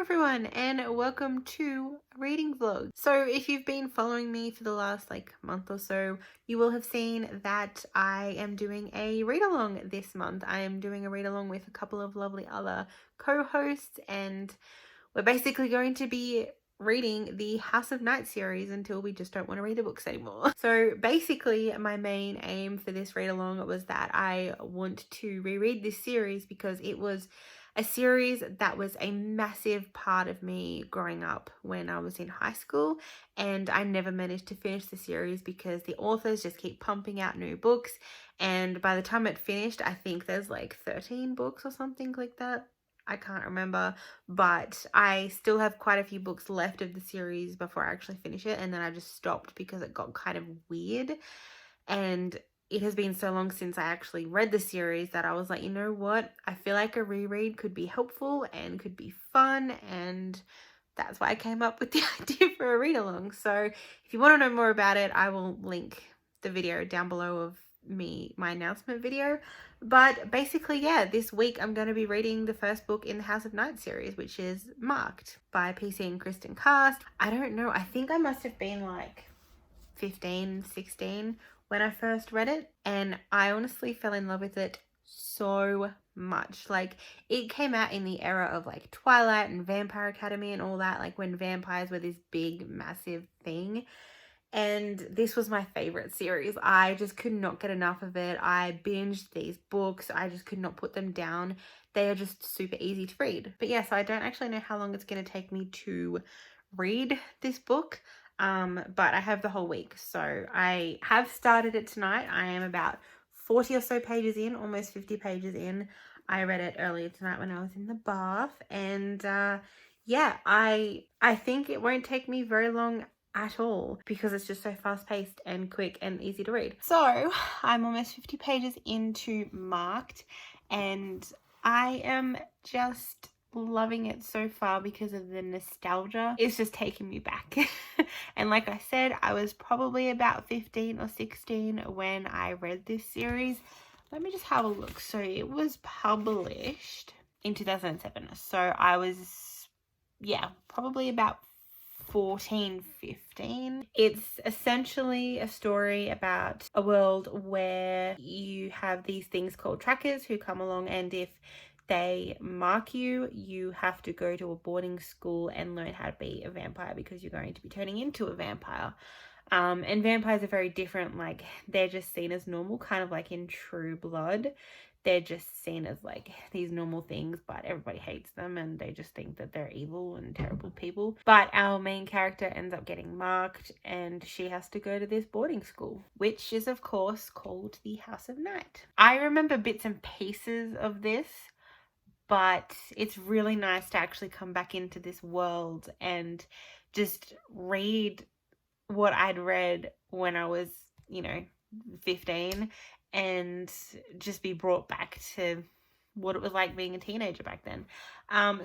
everyone, and welcome to a reading vlog. So if you've been following me for the last month or so, you will have seen that I am doing a read along this month. I am doing a read along with a couple of lovely other co-hosts, and we're basically going to be reading the House of Night series until we just don't want to read the books anymore. So basically my main aim for this read along was that I want to reread this series because it was a series that was a massive part of me growing up when I was in high school, and I never managed to finish the series because the authors just keep pumping out new books, and by the time it finished, I think there's 13 books or something like that. I can't remember, but I still have quite a few books left of the series before I actually finish it, and then I just stopped because it got kind of weird. And it has been so long since I actually read the series that I was like, you know what? I feel like a reread could be helpful and could be fun, and that's why I came up with the idea for a read along. So if you want to know more about it, I will link the video down below of my announcement video. But basically, yeah, this week I'm going to be reading the first book in the House of Night series, which is Marked by PC and Kristen Cast. I don't know, I think I must have been 15, 16 when I first read it, and I honestly fell in love with it so much. It came out in the era of Twilight and Vampire Academy and all that, when vampires were this big massive thing. And this was my favorite series. I just could not get enough of it. I binged these books. I just could not put them down. They are just super easy to read. But yeah, so I don't actually know how long it's going to take me to read this book. But I have the whole week. So I have started it tonight. I am about 40 or so pages in, almost 50 pages in. I read it earlier tonight when I was in the bath. And yeah, I think it won't take me very long at all because it's just so fast paced and quick and easy to read. So I'm almost 50 pages into Marked, and I am just loving it so far because of the nostalgia. It's just taking me back. And like I said, I was probably about 15 or 16 when I read this series. Let me just have a look. So it was published in 2007. So I was, yeah, probably about 14, 15. It's essentially a story about a world where you have these things called trackers who come along, and if they mark you, you have to go to a boarding school and learn how to be a vampire because you're going to be turning into a vampire. And vampires are very different. They're just seen as normal, kind of like in True Blood. They're just seen as these normal things, but everybody hates them and they just think that they're evil and terrible people. But our main character ends up getting marked, and she has to go to this boarding school, which is of course called the House of Night. I remember bits and pieces of this, but it's really nice to actually come back into this world and just read what I'd read when I was, 15, and just be brought back to what it was like being a teenager back then.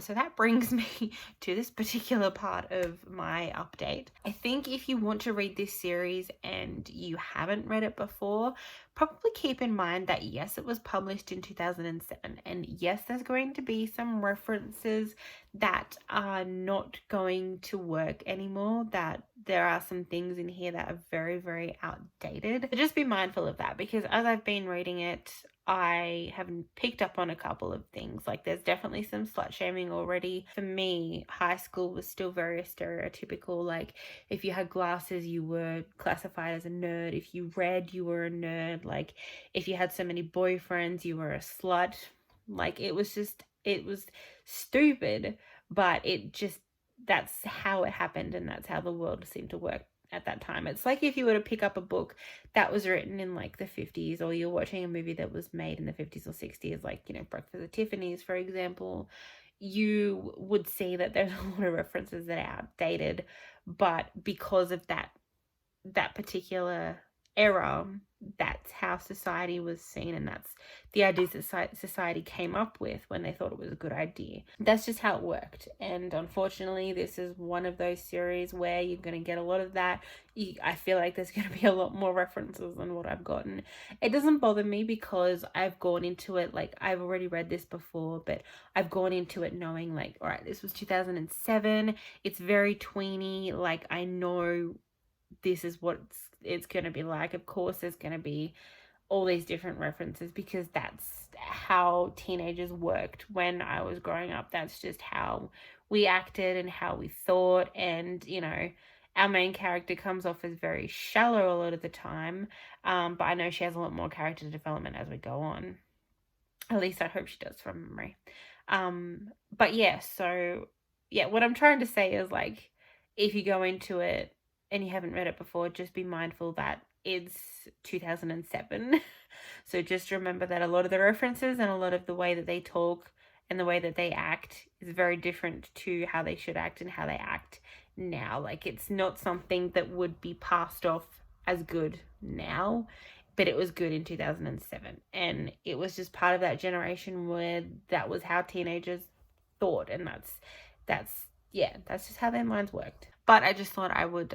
So that brings me to this particular part of my update. I think if you want to read this series and you haven't read it before, probably keep in mind that yes, it was published in 2007, and yes, there's going to be some references that are not going to work anymore, that there are some things in here that are very, very outdated. So just be mindful of that, because as I've been reading it, I have picked up on a couple of things. There's definitely some slut shaming already. For me, high school was still very stereotypical. If you had glasses, you were classified as a nerd. If you read, you were a nerd. If you had so many boyfriends, you were a slut. It was stupid, but that's how it happened, and that's how the world seemed to work at that time. It's like if you were to pick up a book that was written in the 50s, or you're watching a movie that was made in the 50s or 60s, Breakfast at Tiffany's, for example, you would see that there's a lot of references that are outdated, but because of that particular era, that's how society was seen, and that's the ideas that society came up with when they thought it was a good idea. That's just how it worked. And unfortunately, this is one of those series where you're going to get a lot of that. I feel like there's going to be a lot more references than what I've gotten. It doesn't bother me because I've gone into it, like, I've already read this before, but I've gone into it knowing, like, all right, this was 2007. It's very tweeny. Like, I know this is what it's going to be like. Of course, there's going to be all these different references because that's how teenagers worked when I was growing up. That's just how we acted and how we thought. And, you know, our main character comes off as very shallow a lot of the time. But I know she has a lot more character development as we go on. At least I hope she does from memory. But yeah, so yeah, what I'm trying to say is, like, if you go into it and you haven't read it before, just be mindful that it's 2007. So just remember that a lot of the references and a lot of the way that they talk and the way that they act is very different to how they should act and how they act now. Like, it's not something that would be passed off as good now, but it was good in 2007. And it was just part of that generation where that was how teenagers thought. And that's just how their minds worked. But I just thought I would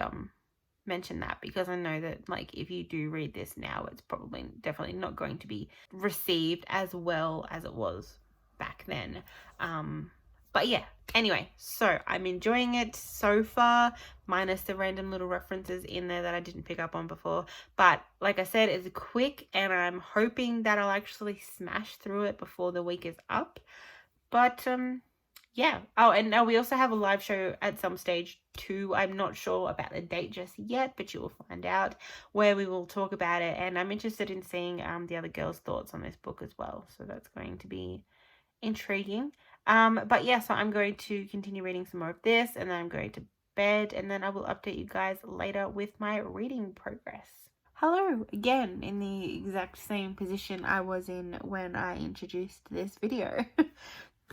mention that because I know that, like, if you do read this now, it's probably definitely not going to be received as well as it was back then. But yeah, anyway, so I'm enjoying it so far, minus the random little references in there that I didn't pick up on before. But like I said, it's quick, and I'm hoping that I'll actually smash through it before the week is up. But yeah. Oh, and now we also have a live show at some stage too. I'm not sure about the date just yet, but you will find out, where we will talk about it. And I'm interested in seeing the other girls' thoughts on this book as well. So that's going to be intriguing. But yeah, so I'm going to continue reading some more of this, and then I'm going to bed, and then I will update you guys later with my reading progress. Hello again, in the exact same position I was in when I introduced this video.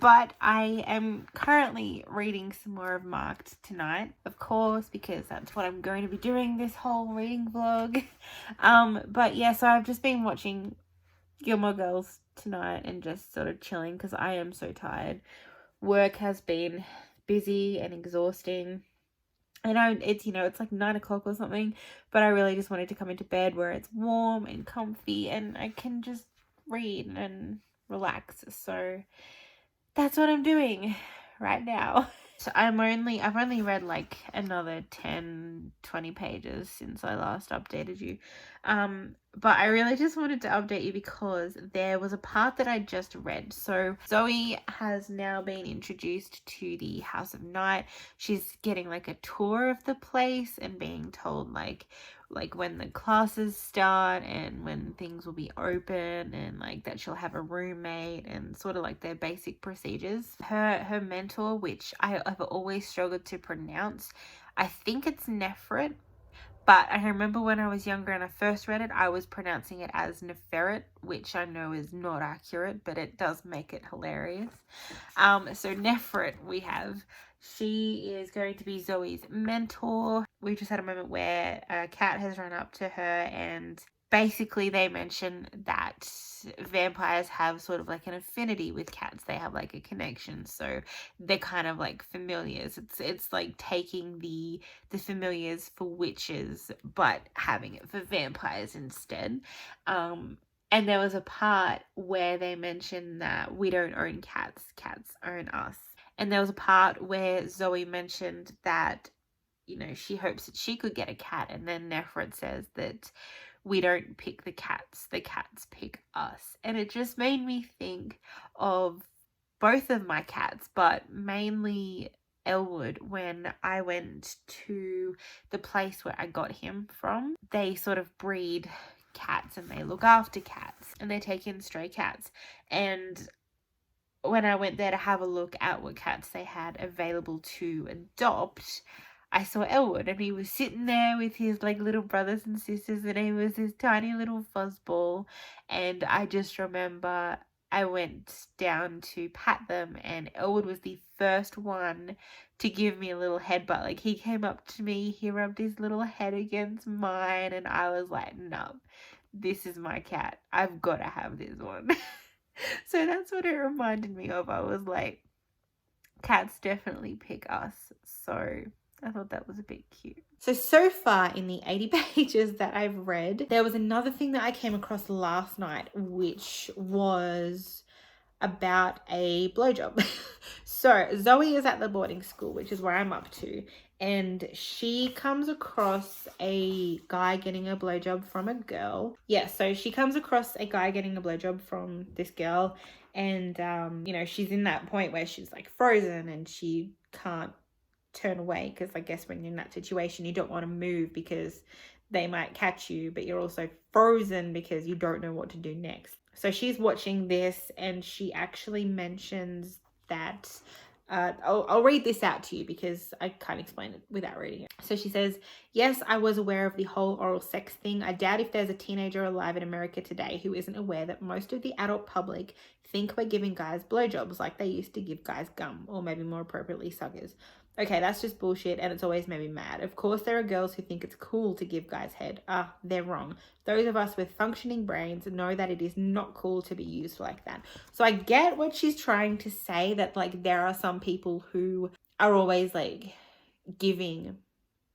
But I am currently reading some more of Marked tonight, of course, because that's what I'm going to be doing this whole reading vlog. But yeah, so I've just been watching Gilmore Girls tonight and just sort of chilling because I am so tired. Work has been busy and exhausting. I know it's, you know, it's like 9 o'clock or something, but I really just wanted to come into bed where it's warm and comfy and I can just read and relax. So that's what I'm doing right now. So I've only read like another 10-20 pages since I last updated you. But I really just wanted to update you because there was a part that I just read. So Zoe has now been introduced to the House of Night. She's getting like a tour of the place and being told like when the classes start and when things will be open, and like that she'll have a roommate and sort of like their basic procedures. Her mentor, which I have always struggled to pronounce, I think it's Nefret, but I remember when I was younger and I first read it, I was pronouncing it as Neferet, which I know is not accurate, but it does make it hilarious. So Nefret we have. She is going to be Zoe's mentor. We just had a moment where a cat has run up to her, and basically they mention that vampires have sort of like an affinity with cats. They have like a connection, so they're kind of like familiars. It's like taking the familiars for witches but having it for vampires instead. And there was a part where they mentioned that we don't own cats, cats own us. And there was a part where Zoe mentioned that, you know, she hopes that she could get a cat. And then Nefret says that we don't pick the cats pick us. And it just made me think of both of my cats, but mainly Elwood. When I went to the place where I got him from, they sort of breed cats and they look after cats and they take in stray cats. And when I went there to have a look at what cats they had available to adopt, I saw Elwood, and he was sitting there with his like little brothers and sisters, and he was this tiny little fuzzball. And I just remember I went down to pat them, and Elwood was the first one to give me a little headbutt. Like, he came up to me, he rubbed his little head against mine, and I was like, no, this is my cat. I've got to have this one. So that's what it reminded me of. I was like, cats definitely pick us. So I thought that was a bit cute. So far in the 80 pages that I've read, there was another thing that I came across last night, which was about a blowjob. So Zoe is at the boarding school, which is where I'm up to, and she comes across a guy getting a blowjob from a girl. Yeah, so she comes across a guy getting a blowjob from this girl, and you know, she's in that point where she's like frozen and she can't turn away, because I guess when you're in that situation you don't want to move because they might catch you, but you're also frozen because you don't know what to do next. So she's watching this, and she actually mentions that I'll read this out to you because I can't explain it without reading it. So she says, yes, I was aware of the whole oral sex thing. I doubt if there's a teenager alive in America today who isn't aware that most of the adult public think we're giving guys blowjobs like they used to give guys gum, or maybe more appropriately suckers. Okay, that's just bullshit, and it's always made me mad. Of course, there are girls who think it's cool to give guys head. They're wrong. Those of us with functioning brains know that it is not cool to be used like that. So I get what she's trying to say, that like there are some people who are always like giving,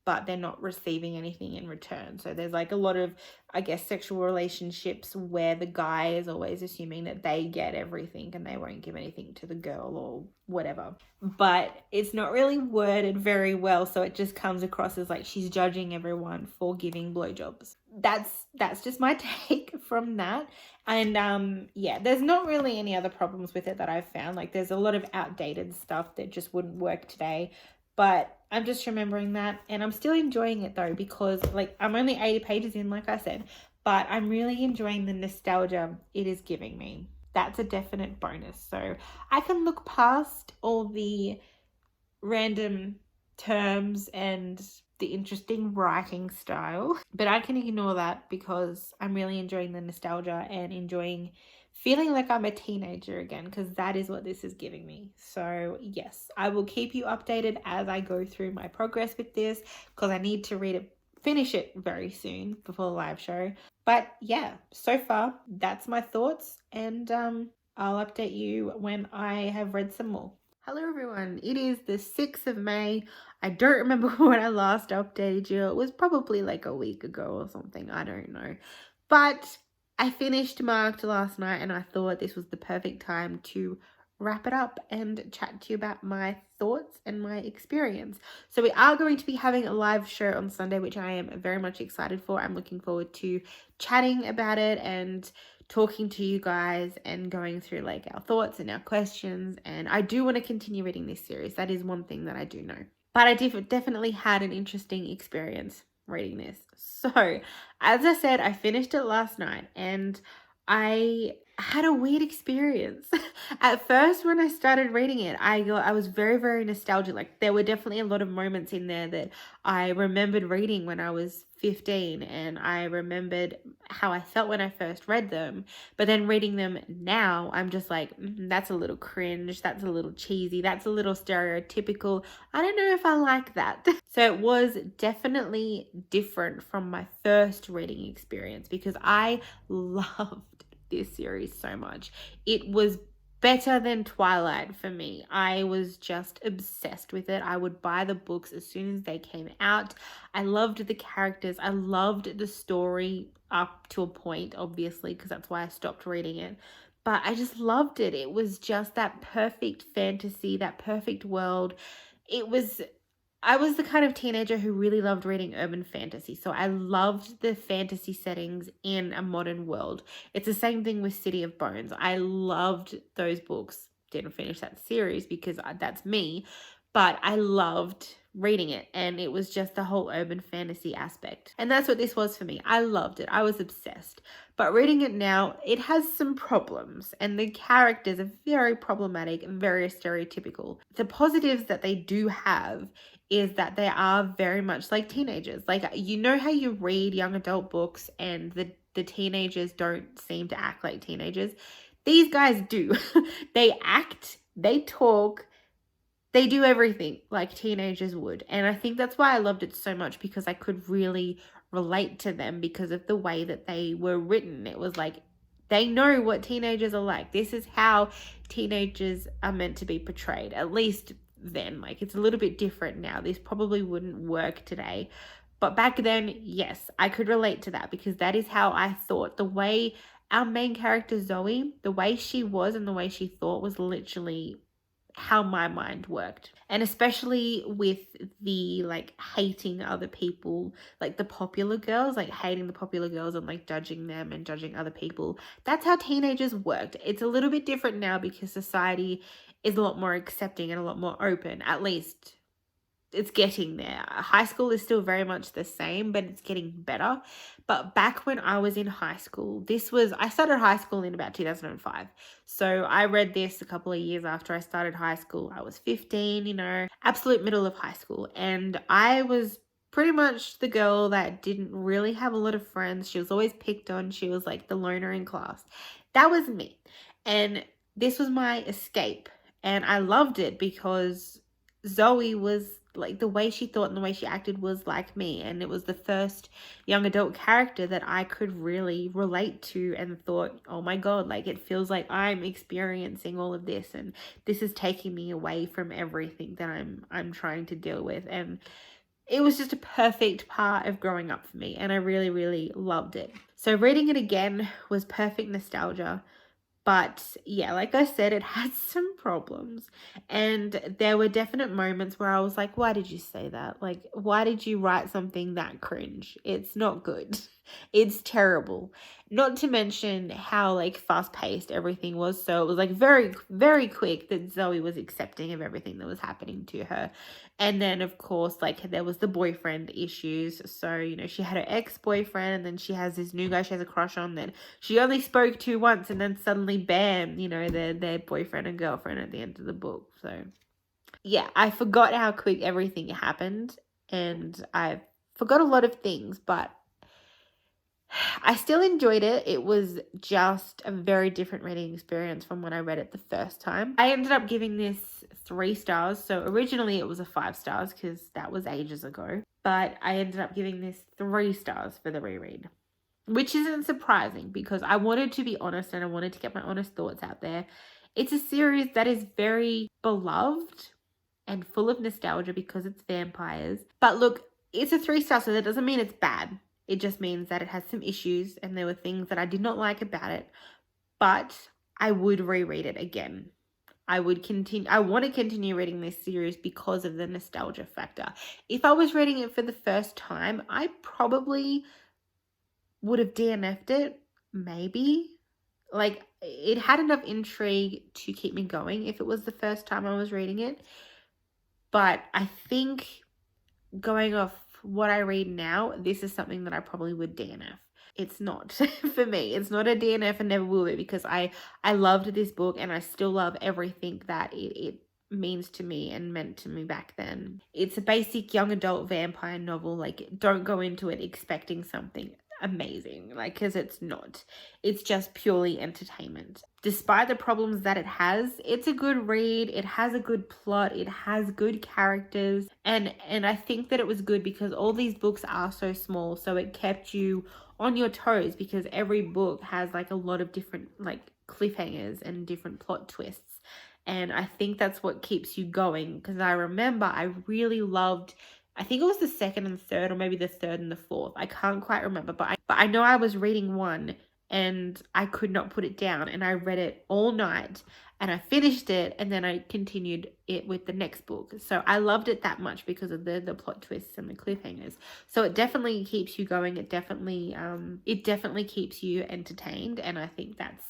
but they're not receiving anything in return. So there's like a lot of, I guess, sexual relationships where the guy is always assuming that they get everything and they won't give anything to the girl or whatever. But it's not really worded very well, so it just comes across as like she's judging everyone for giving blowjobs. That's just my take from that. And yeah, there's not really any other problems with it that I've found. Like, there's a lot of outdated stuff that just wouldn't work today. But I'm just remembering that, and I'm still enjoying it though, because like I'm only 80 pages in, like I said, but I'm really enjoying the nostalgia it is giving me. That's a definite bonus. So I can look past all the random terms and the interesting writing style, but I can ignore that because I'm really enjoying the nostalgia and enjoying feeling like I'm a teenager again, because that is what this is giving me. So yes, I will keep you updated as I go through my progress with this, because I need to finish it very soon before the live show. But yeah, so far that's my thoughts, and I'll update you when I have read some more. Hello everyone, it is the 6th of May. I don't remember when I last updated you. It was probably like a week ago or something, I don't know. But I finished Marked last night, and I thought this was the perfect time to wrap it up and chat to you about my thoughts and my experience. So we are going to be having a live show on Sunday, which I am very much excited for. I'm looking forward to chatting about it and talking to you guys and going through like our thoughts and our questions. And I do want to continue reading this series. That is one thing that I do know. But I definitely had an interesting experience reading this. So, as I said, I finished it last night, and I had a weird experience. At first, when I started reading it, I was very, very nostalgic. Like, there were definitely a lot of moments in there that I remembered reading when I was 15, and I remembered how I felt when I first read them. But then reading them now, I'm just like, that's a little cringe, that's a little cheesy, that's a little stereotypical. I don't know if I like that. So it was definitely different from my first reading experience, because I loved this series so much. It was better than Twilight for me. I was just obsessed with it. I would buy the books as soon as they came out. I loved the characters. I loved the story up to a point, obviously, because that's why I stopped reading it. But I just loved it. It was just that perfect fantasy, that perfect world. I was the kind of teenager who really loved reading urban fantasy. So I loved the fantasy settings in a modern world. It's the same thing with City of Bones. I loved those books. Didn't finish that series because that's me. But I loved reading it, and it was just the whole urban fantasy aspect. And that's what this was for me. I loved it. I was obsessed. But reading it now, it has some problems, and the characters are very problematic and very stereotypical. The positives that they do have is that they are very much like teenagers. Like, you know how you read young adult books and the teenagers don't seem to act like teenagers? These guys do. They act, they talk, they do everything like teenagers would. And I think that's why I loved it so much, because I could really relate to them because of the way that they were written. It was like, they know what teenagers are like. This is how teenagers are meant to be portrayed, at least then. Like, it's a little bit different now. This probably wouldn't work today. But back then, yes, I could relate to that, because that is how I thought. The way our main character, Zoe, the way she was and the way she thought was literally how my mind worked. And especially with the like hating other people, like the popular girls, like hating the popular girls and like judging them and judging other people. That's how teenagers worked. It's a little bit different now because society is a lot more accepting and a lot more open. At least it's getting there. High school is still very much the same, but it's getting better. But back when I was in high school, I started high school in about 2005. So I read this a couple of years after I started high school. I was 15, absolute middle of high school. And I was pretty much the girl that didn't really have a lot of friends. She was always picked on. She was like the loner in class. That was me. And this was my escape. And I loved it because Zoe was like, the way she thought and the way she acted was like me, and it was the first young adult character that I could really relate to and thought, oh my god, like it feels like I'm experiencing all of this, and this is taking me away from everything that I'm trying to deal with. And it was just a perfect part of growing up for me, and I really, really loved it. So reading it again was perfect nostalgia. But yeah, like I said, it had some problems. And there were definite moments where I was like, why did you say that? Like, why did you write something that cringe? It's not good. It's terrible. Not to mention how like fast paced everything was. So it was like very, very quick that Zoe was accepting of everything that was happening to her. And then of course, like there was the boyfriend issues. So, she had her ex-boyfriend, and then she has this new guy she has a crush on that she only spoke to once, and then suddenly bam, they're boyfriend and girlfriend at the end of the book. So yeah, I forgot how quick everything happened, and I forgot a lot of things, but I still enjoyed it. It was just a very different reading experience from when I read it the first time. I ended up giving this 3 stars. So originally it was a 5 stars because that was ages ago. But I ended up giving this 3 stars for the reread, which isn't surprising because I wanted to be honest and I wanted to get my honest thoughts out there. It's a series that is very beloved and full of nostalgia because it's vampires. But look, it's a 3 star, so that doesn't mean it's bad. It just means that it has some issues and there were things that I did not like about it. But I would reread it again. I want to continue reading this series because of the nostalgia factor. If I was reading it for the first time, I probably would have DNF'd it, maybe. Like, it had enough intrigue to keep me going if it was the first time I was reading it. But I think going off what I read now, this is something that I probably would DNF. It's not for me. It's not a DNF and never will be, because I loved this book and I still love everything that it means to me and meant to me back then. It's a basic young adult vampire novel. Like, don't go into it expecting something amazing, like, because it's not. It's just purely entertainment. Despite the problems that it has, it's a good read. It has a good plot. It has good characters, and I think that it was good because all these books are so small, so it kept you on your toes, because every book has like a lot of different like cliffhangers and different plot twists. And I think that's what keeps you going, because I remember I really loved, I think it was the second and third, or maybe the third and the fourth. I can't quite remember, but I know I was reading one and I could not put it down, and I read it all night and I finished it, and then I continued it with the next book. So I loved it that much because of the plot twists and the cliffhangers. So it definitely keeps you going. It definitely keeps you entertained, and I think that's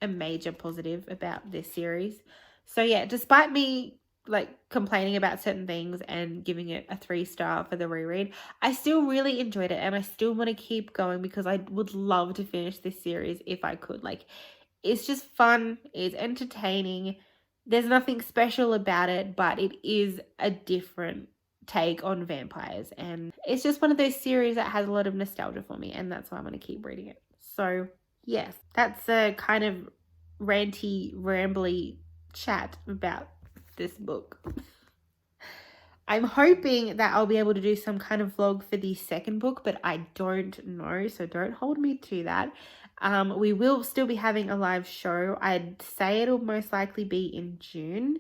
a major positive about this series. So yeah, despite me like complaining about certain things and giving it a 3 star for the reread, I still really enjoyed it, and I still want to keep going because I would love to finish this series if I could. Like, it's just fun, it's entertaining, there's nothing special about it, but it is a different take on vampires, and it's just one of those series that has a lot of nostalgia for me, and that's why I'm going to keep reading it. So yes, that's a kind of ranty, rambly chat about this book. I'm hoping that I'll be able to do some kind of vlog for the second book, but I don't know, so don't hold me to that. We will still be having a live show. I'd say it'll most likely be in June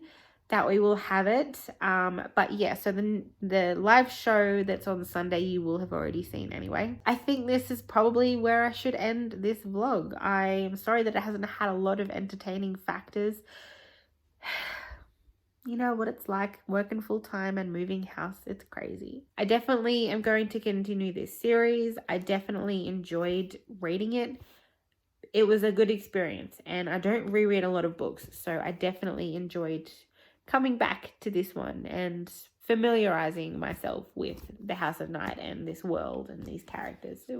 that we will have it. But yeah, so the live show that's on Sunday you will have already seen anyway. I think this is probably where I should end this vlog. I am sorry that it hasn't had a lot of entertaining factors. You know what it's like working full-time and moving house. It's crazy. I definitely am going to continue this series. I definitely enjoyed reading it. It was a good experience, and I don't reread a lot of books, so I definitely enjoyed coming back to this one and familiarizing myself with the House of Night and this world and these characters. It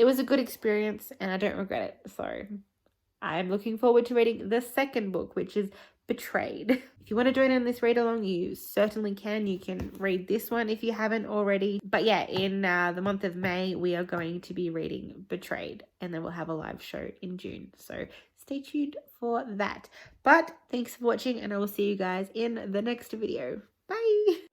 was a good experience, and I don't regret it. So I'm looking forward to reading the second book, which is Betrayed. If you want to join in this read along, you certainly can. You can read this one if you haven't already. But yeah, in the month of May, we are going to be reading Betrayed, and then we'll have a live show in June. So stay tuned for that. But thanks for watching, and I will see you guys in the next video. Bye!